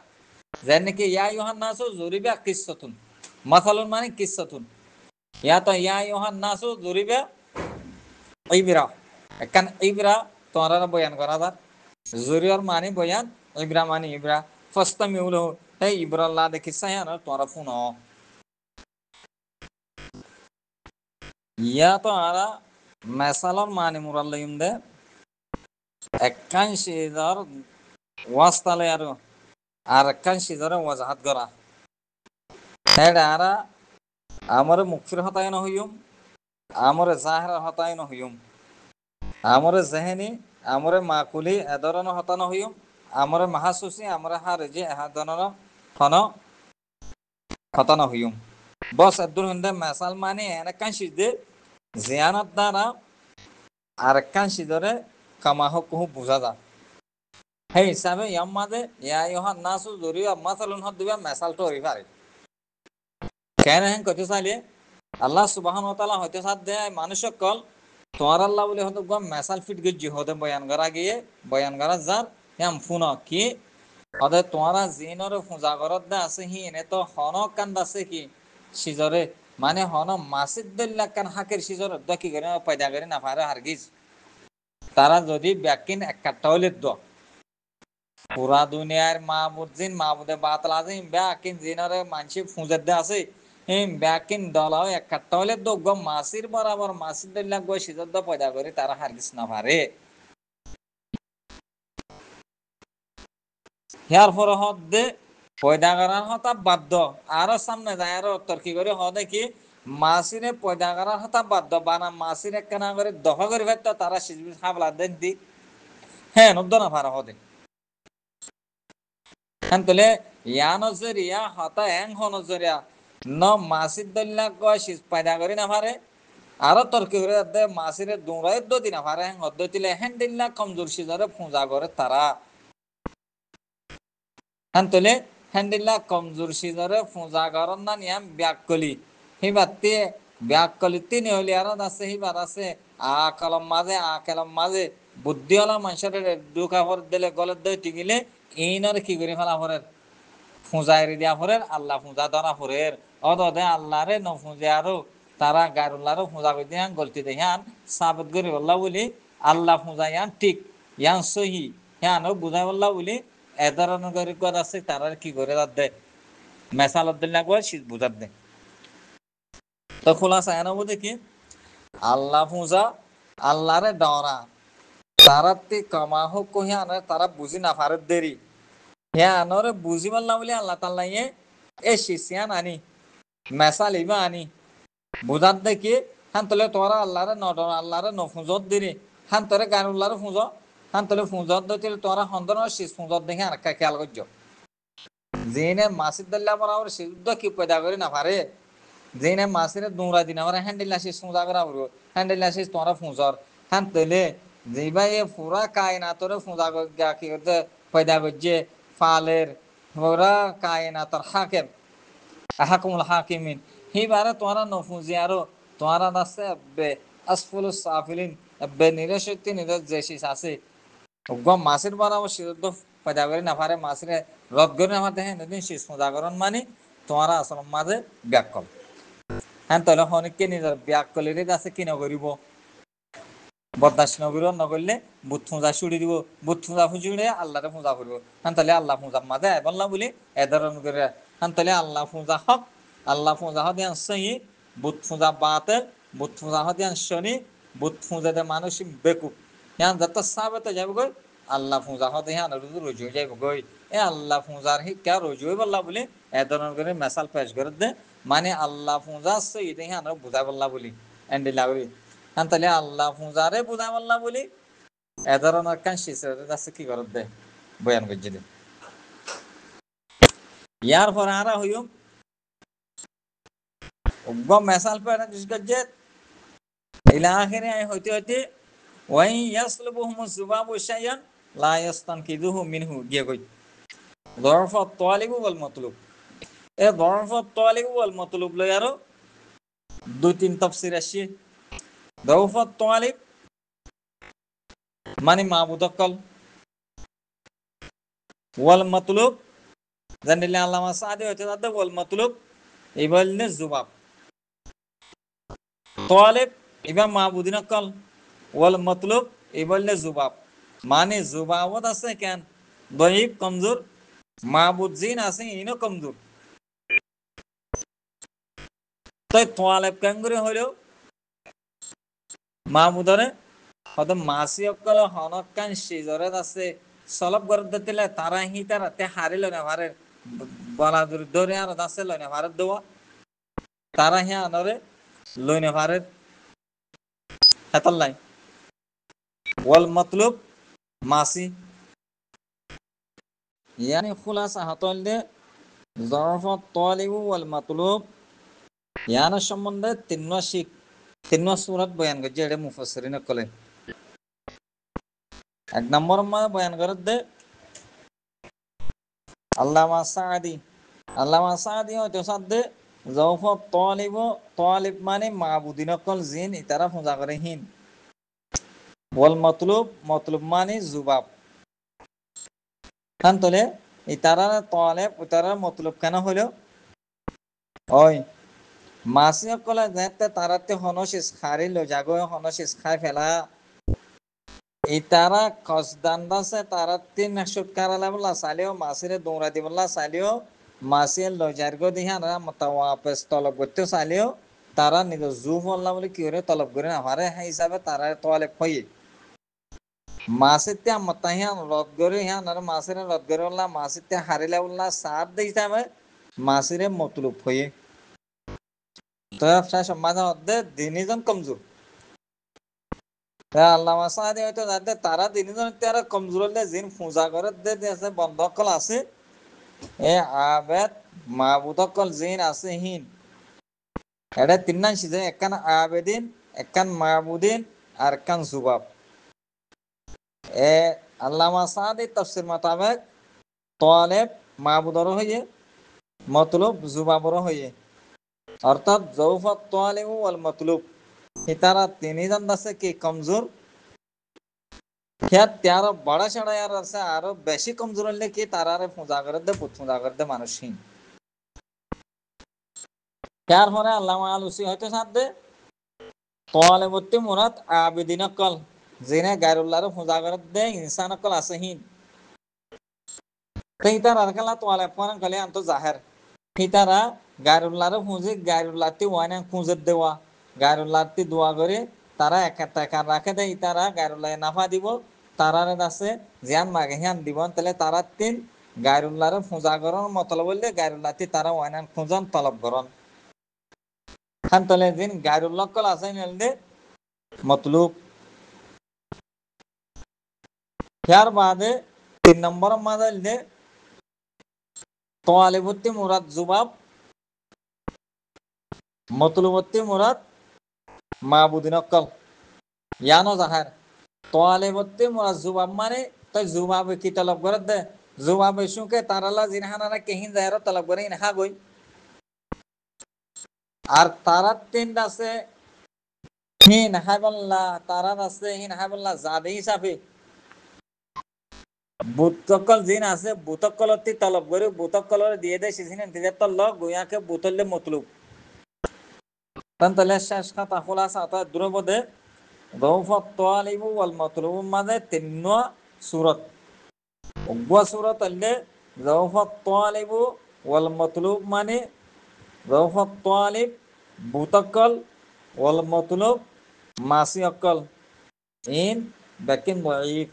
Speaker 1: যেন নাকি ইয়া ইউহান নাসু জুরিবা কিসসাতুন মাসালুন মানি কিসসাতুন ইয়া তো ইয়া ইউহান নাসু জুরিবা ইমিরা একখান ইমিরা তোমার বয়ান করা যার জুরিয়র মানি বয়ান ইব্রা মানি ইব্রা ফস্তা মিউলো এই ইব্রাল্লাহ দেখিস আর তোরা ফোন ইয়া তো আরা মেসালর মানি মুরাল্লাইম দে একখান সিজার ওয়াস্তালে আর একখান সিজারে ওয়াজাহাত করা এটা আরা আমরে মুখফির হতায় নহইম আমরে জাহের হতায় নহইম আমরে জেহেনি আমরে মাকুলি এদরন হতা নহইম আমরে মাহাসুসি আমরে হারেজি এহাদনর হন হতা নহইম বস এদুর হন্দে মেসাল মানে এনেকান সিজে জিয়ানত দ্বারা আর একখান সিজরে কামাহ কুহু বুঝা যা সেই হিসাবে ইয়াম মাঝে ইয়া ইউহান নাসু জরিয়া মাসালুন হদ দিবা মেসাল তো হইবারে কেন হেন কইতে চাইলে আল্লাহ সুবহানাহু ওয়া তাআলা হইতে সাথ দেয় মানুষক কল তোমার আল্লাহ বলে হতো গম মেসাল ফিট গজি হতে বয়ান করা গিয়ে বয়ান করা যার ইয়াম ফুন কি হতে তোমারা জিনর ফুজা করত দা আছে হি এনে তো হন কান্দ আছে কি সিজরে মানে হন মাসিদ দল্লা কান হাকের সিজর কি করে পয়দা করে না পারে হারগিজ তারা যদি ব্যাকিন একটা হইলে দ পুরা দুনিয়ার মাহবুদ জিন মাহবুদে বাতলা জিন ব্যাকিন জিনরে মানসি ফুজের দা আছে ব্যাকিন দলাও একটা হইলে দ গম মাসির বরাবর মাসিদ দল্লা গো সিজর দ পয়দা করে তারা হারগিজ না পারে হিয়ার পরে হদে পয়দা করার হতা বাধ্য আরো সামনে যায় আরো তর্কি করে হদে কি মাসিরে পয়দা করার হতা বাধ্য বানা মাসির একখানা করে দফা করে ফেলতো তারা সিজবি হাবলা দেন দি হ্যাঁ নদ্য না ফারা হতে হ্যাঁ তোলে ইয়া নজরিয়া হতা এং হ নজরিয়া ন মাসির দল্লা কয় সিজ পয়দা করি না পারে আরো তর্কি করে দে মাসিরে দুঁড়াই দি না পারে হ্যাঁ অদ্দ দিলে হ্যাঁ দিল্লা কমজোর সিজরে পূজা করে তারা হ্যাঁ তোলে হ্যাঁ দিল্লা কমজোর সিজরে পূজা করেন না নিয়াম ব্যাককলি হিবাতে ব্যাককলি তিনি হলি আর আছে হিবার আছে আ কলম মাঝে বুদ্ধিওয়ালা মানুষের দুঃখা ভর দিলে গলত দই টিকিলে এইনার কি করে ফেলা ভরের ফুঁজাই দিয়া ভরের আল্লাহ ফুঁজা ধরা ভরের অদে আল্লাহ রে ন ফুঁজে আরো তারা গারুল্লারও ফুঁজা করে দিয়ান গলতি দেহান সাবত করে বললা বলি আল্লাহ ফুঁজা ইয়ান ঠিক ইয়ান সহি হ্যাঁ বুঝাই বললা বলি এ ধরনের করে কর আছে তারা কি করে দে মেসালত দিল না করে শীত বুঝার দে তো খোলা চায় না বুঝে কি আল্লাহ ফুঁজা আল্লাহরে ডরা তারা তে কমা হোক কহিয়া তারা বুঝি না ফারত দেরি হ্যাঁ নরে বুঝি পারলাম বলে আল্লাহ তাল্লা এ শিষ্যান আনি মেসাল ইবা আনি বুঝার দেখি হান তলে তোরা আল্লাহরে ন ডরা আল্লাহরে ন ফুঁজত দিরি হান তোরে গানুল্লাহরে ফুঁজ হান তলে ফুঁজত দিলে তোরা হন্দন শিশ ফুঁজত দেখে আর খেয়াল করছ যেনে মাসিদ দল্লা পরা ওর সিদ্ধ কি পয়দা করে না পারে যেনে মাসিরে দুঁরা দিন আমার হ্যান্ডেল আসিস ফুঁজা করা বলবো হ্যান্ডেল আসিস তোরা ফুঁজর হান তলে যেবা এ পুরা কায়না তোরে ফুঁজা কি করতে পয়দা করছে ফালের পুরা কায়না তোর হাকেম হাকুমুল হাকিমিন হিবারে তোরা নফুজি আরো তোরা আছে বে আসফুল সাফিলিন বে নিরশক্তি নিরশ জেসিস আছে গম মাসির বারাও সিদ্ধ পয়দা করে না পারে মাসিরে রদ করে না পারে হ্যাঁ নদীন শীষ জাগরণ মানে তোরা আসল মাঝে ব্যাকল হ্যাঁ তাহলে অনেককে নিজের ব্যাকলের আছে কি নকরিব বরদাস্ত নকরিব নকরলে বুথ ফুঁজা ছুড়ি দিব বুথ ফুঁজা ফুঁজুড়ে আল্লাহরে ফুঁজা করবো হ্যাঁ তাহলে আল্লাহ ফুঁজা মাঝে বললাম বলি এ ধরন করে হ্যাঁ তাহলে আল্লাহ ফুঁজা হক আল্লাহ ফুঁজা হক দিয়ান সহি বুথ ফুঁজা বাতেল বুথ ফুঁজা হক দিয়ান শনি বুথ ফুঁজাতে মানুষ বেকুব হ্যাঁ যত সাবেতে যাবে গই আল্লাহ ফুঁজা হতে হ্যাঁ রুজু রুজু যাইব গই এ আল্লাহ ফুঁজার শিক্ষা রুজু বললা বলি এ ধরনের করে মেসাল পেশ করে দে মানে আল্লাহ ফুঁজা সহি হ্যাঁ বুঝা বললা বলি এন্ডিলা বলি হ্যাঁ তাহলে আল্লাহ ফুঁজারে বুঝা বললা বলি এ ধরনের কান শিশির আছে কি করে দে বয়ান করছি দে ইয়ার পরে আরা হইও গম মেসাল পেশ করছে ইলা আখিরে হইতে হইতে ওয়াই ইয়াসলুবুহুম যুবাবু শাইয়ান লা ইয়াস্তানকিদুহু মিনহু গিয়ে কই যরফ তালিবু ওয়াল মাতলুব এ যরফ তালিবু ওয়াল মাতলুব লই আরো দুই তিন তাফসীর আছে যরফ তালিব মানে মাবুদ অকল ওয়াল মাতলুব জানিলে আল্লামা সাদি হইতে দাদা ওয়াল মাতলুব এই বলনে জুবাব তালিব ইবা মাবুদিন অকল ওয়াল মাতলুব এই বলনে জুবাব মানে জুবাবত আছে কেন দয়ীব কমজোর মাহবুদ জিন আছে ইনো কমজোর তাই তোয়ালেব কেন করে হইলেও মাহবুদরে হয়তো মাসি অকল হনকান সিজরে আছে সলব করে দিলে তারা হি তারা তে হারিল না ভারে বলা ধরে আর আছে লইনা ভারত দেওয়া তারা হি আনরে লইনা ভারের হেতাল লাই ওয়াল মতলুব মাসি ইয়ানি খুলাসা হাতল দে জরফ তালিবু ওয়াল মাতলুব ইয়ানা সম্বন্ধে তিন্ন সূরাত বয়ান করছে এটা মুফাসসিরিন কলে এক নম্বর বয়ান করে দে আল্লামা সাদি আল্লামা সাদি হয়তো সাদে জরফ তালিব মানে মাবুদিন কল জিন ইতারা পূজা করে হিন ওয়াল মতলুব মতলুব মানে জুবাব খান তোলে ইতারা তালেব ইতারা মতলুব কেন হলো ওই মাসি কলে যেতে তারাতে হনসিস খারিল জাগো হনসিস খাই ফেলা ইতারা কসদান্দাসে তারা তিন সুটকারা বললা সালিও মাসিরে দৌড়া দিবল্লা সালিও মাসির লজারগো দিহা না মতাওয়াপস তলব করতে সালিও তারা নিজ জুফ আল্লাহ বলে কি করে তলব করে না হারে হ্যাঁ হিসাবে তারা তোয়ালেব হই মাসিতে মতাহিয়ান রদ করে হ্যাঁ না মাসিরে রদ করে বললা মাসিতে হারিলে বললা সার দিতে হবে মাসিরে মতলুব হয়ে তো শেষ সমাজের মধ্যে দিনজন কমজোর আল্লাহ মাসাদি হয়তো যাতে তারা দিনজন তারা কমজোর হলে জিন পূজা করে আছে বন্ধকল আছে এ আবেদ মাহবুদকল জিন আছে হিন এটা তিন সিজে একখান আবেদিন একখান মাহবুদিন আর একখান জুবাব এ আল্লামা সাদি তাফসির মোতাবেক তোয়ালেব মাহবুদর হইয়ে মতলুব জুবাবর হইয়ে অর্থাৎ জৌফত তোয়ালিব ওয়াল মতলুব তারা তিনজন আছে কি কমজোর খেয়াত আরো বড় সড়া আর আছে আরো বেশি কমজোর হলে কি তারা পূজা করে দে পূজা করে দে মানুষহীন তার পরে আল্লামা আলুসি হয়তো সাথে তোয়ালেবত্তি মুরাদ আবেদিন কল জিনে গায়রুল্লাহর পূজা করে দে ইনসান কল আছে হিন তার আর কালা তোয়ালে পরান কলে আন্ত জাহের তারা গায়রুল্লাহর পুঁজি গায়রুল্লাহটি ওয়ানা খুঁজে দেওয়া গায়রুল্লাহটি দোয়া করে তারা একটা রাখে দেয় তারা গায়রুল্লাহ নাফা দিব তারারে আছে জিয়ান মাগে হিয়ান দিব তাহলে তারা তিন গায়রুল্লাহর পূজা করন মতলব বললে গায়রুল্লাহটি তারা ওয়ানা খুঁজন তলব করন খান তলে দিন গায়রুল্লাহ কল আছে নেলদে মতলুব ইয়ার বাদে 3 নম্বর মাদাল দে তোয়ালিবত্তি মুরাদ জুবাব মতলুবত্তি মুরাদ মাহবুদিন অক্কল ইয়ানো জাহার তোয়ালিবত্তি মুরাদ জুবাব মানে তাই জুবাব কি তলব করে দে জুবাব শুকে তারালা জিনহানারা কেহিন জাহের তলব করে ইনহা গই আর তারাত তিন আছে হিন হাইবল্লাহ তারাত আছে হিন হাইবল্লাহ জাদে হিসাবে বুতকল জিন আছে বুতকলতি তলব করে বুতকলর দিয়ে দেয় সিজিন দিতে তল্ল গুয়াকে বুতললে মতলুব তান তলে শেষ কথা খোলাসা তা দ্রবদে দৌফত তোয়ালিবু ওয়াল মতলুব মাঝে তিন্ন সূরত উগ্র সূরত আল্লে দৌফত তোয়ালিবু ওয়াল মতলুব মানে দৌফত তোয়ালিব বুতকল ওয়াল মতলুব মাসি অকল ইন বাকিন দাঈফ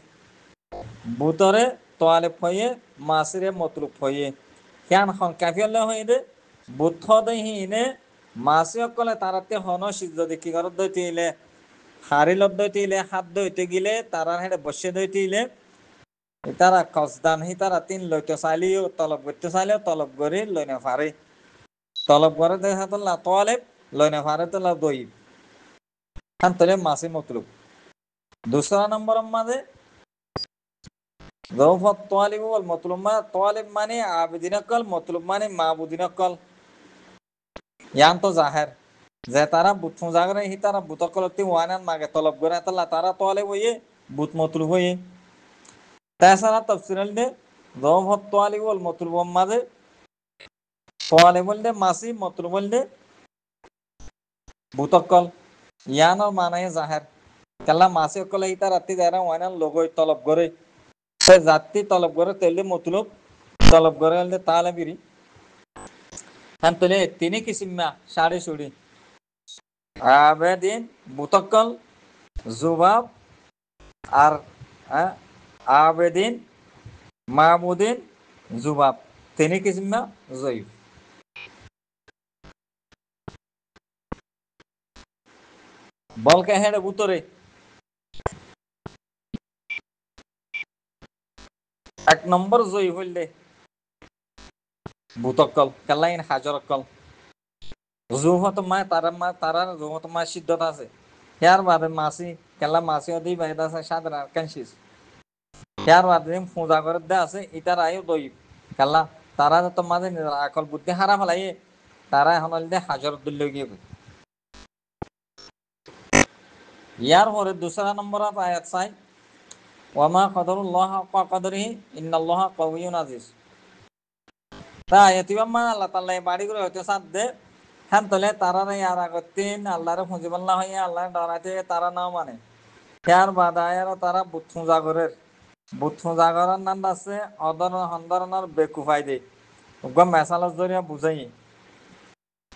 Speaker 1: বুতরে তোয়ালিব হয়ে মাসিরে মতলুব হয়ে কেন খন কাফিয়াল্লাহ হয়ে দে বুথ দেহিনে মাসি অকলে তারাতে হন সিদ্ধ কি ঘর দইতিলে হারি লত দইতিলে হাত দইতে গিলে তারা হেডে বসে দইতিলে তারা কসদান হি তারা তিন লইতে চাইলেও তলব করতে চাইলেও তলব করে লইনে পারে তলব করে দেখা তো তোয়ালেব লইনে পারে তো দই খান তলে মাসি মতলুব दूसरा नंबर मादे ज़ौफ़त त्वालिब वल मतलूब मा त्वालिब माने आबिदिन कल मतलूब माने माबुदिन कल यान तो जाहिर যে তারা বুত জাগরে হি তারা বুতকলতি ওয়ানান মাগে তলব করে তালা তারা তোয়ালে বইয়ে বুত মতলুব হয়ে তাছাড়া তাফসিরাল দে ज़ौफ़त त्वालिब वल मतलूब মাদে তোয়ালে বলতে মাসি মতলুব বলতে বুতকল ইয়ানো মানে জাহির কাল্লা মাসি অকল হি তারা রাতি যারা ওয়ানান লগই তলব করে সে জাতি তলব করে তেলে মতলব তলব করে তাহলে বিরি হ্যাঁ তাহলে তিনি কিসিমা সাড়ে সুড়ি আবেদিন বুতকল জুবাব আর আবেদিন মাহমুদিন জুবাব তিনি কিসিমা জয়ীফ বলকে হেডে উত্তরে এক নম্বর জয়ীফ হইলে বুতকল কাল্লাইন হাজরকল জুহত তারা জুহত মা সিদ্ধত আছে ইয়ার বাদে মাসি কেলা মাসি অদি বাইদা আছে সাধারণ কানসিস ইয়ার বাদে পূজা করে দে আছে ইতার আয়ু দই কেলা তারা তো মাঝে আকল বুদ্ধি হারা ফেলাই তারা এখন দে হাজর দুল্ল গিয়ে ইয়ার পরে দুসরা নম্বর আয়াত চাই ওয়ামা কদরুল্লাহ হাক্কা কদরিহি ইন্নাল্লাহা কাউইয়ুন আজিজ তা আয়াতিবাম্মা আল্লাহ তাআলা বাড়ি করে হয়তো সাথ দে হ্যাঁ তাহলে তারা আর আগতিন আল্লাহরে খুঁজিবাল্লা হইয়া আল্লাহ ডরাইতে তারা নাও মানে ইয়ার বাদায়ের তারা বুথু জাগরের বুথু জাগরের নাম আছে অদর হন্দরনের বেকুফাই দে উগম মেসালাস জরিয়া বুঝাই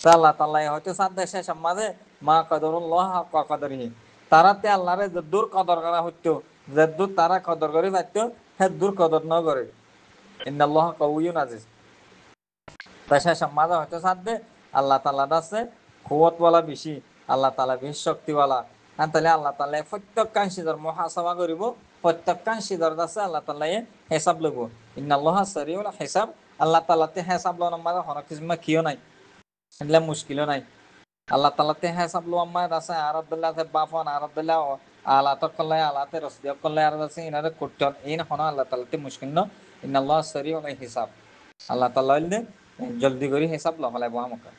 Speaker 1: আল্লাহ তাআলা হয়তো সাত দেশে সমাজে মা কদরুল্লাহ হাক্কা কদরিহি তারাতে আল্লাহরে যদ্দুর কদর করা হইতো যদ্দুর তারা কদর করে পাইতো হে দূর কদর ন করে ইন্নাল্লাহা কাউইয়ুন আজিজ দেশে সমাজে হয়তো সাত দে আল্লাহ তাআলা আছে কুওয়াতওয়ালা বেশি, আল্লাহ তাআলা বেশি শক্তিওয়ালা। তাহলে আল্লাহ তাআলা প্রত্যেককাংশীদের মুহাসাবা করিব, প্রত্যেককাংশীদের কাছে আল্লাহ তাআলা হিসাব লব। ইন্নাল্লাহা সারিউল হিসাব। আল্লাহ তাআলাতে হিসাব লওয়ার মানে হন কিছু কিও নাই, এগুলা মুশকিলও নাই। আল্লাহ তাআলাতে হিসাব লওয়ার মানে আছে আর আব্দুল্লাহতে বাফন আর আব্দুল্লাহ আলাত করলে আলাতে রসদিয়া করলে আর আছে ইনারে করতে এই না হন আল্লাহ তাআলাতে মুশকিল ন। ইন্নাল্লাহা সারিউল হিসাব। আল্লাহ তাআলা জলদি করে হিসাব লওয়া লাগবে আমাকে।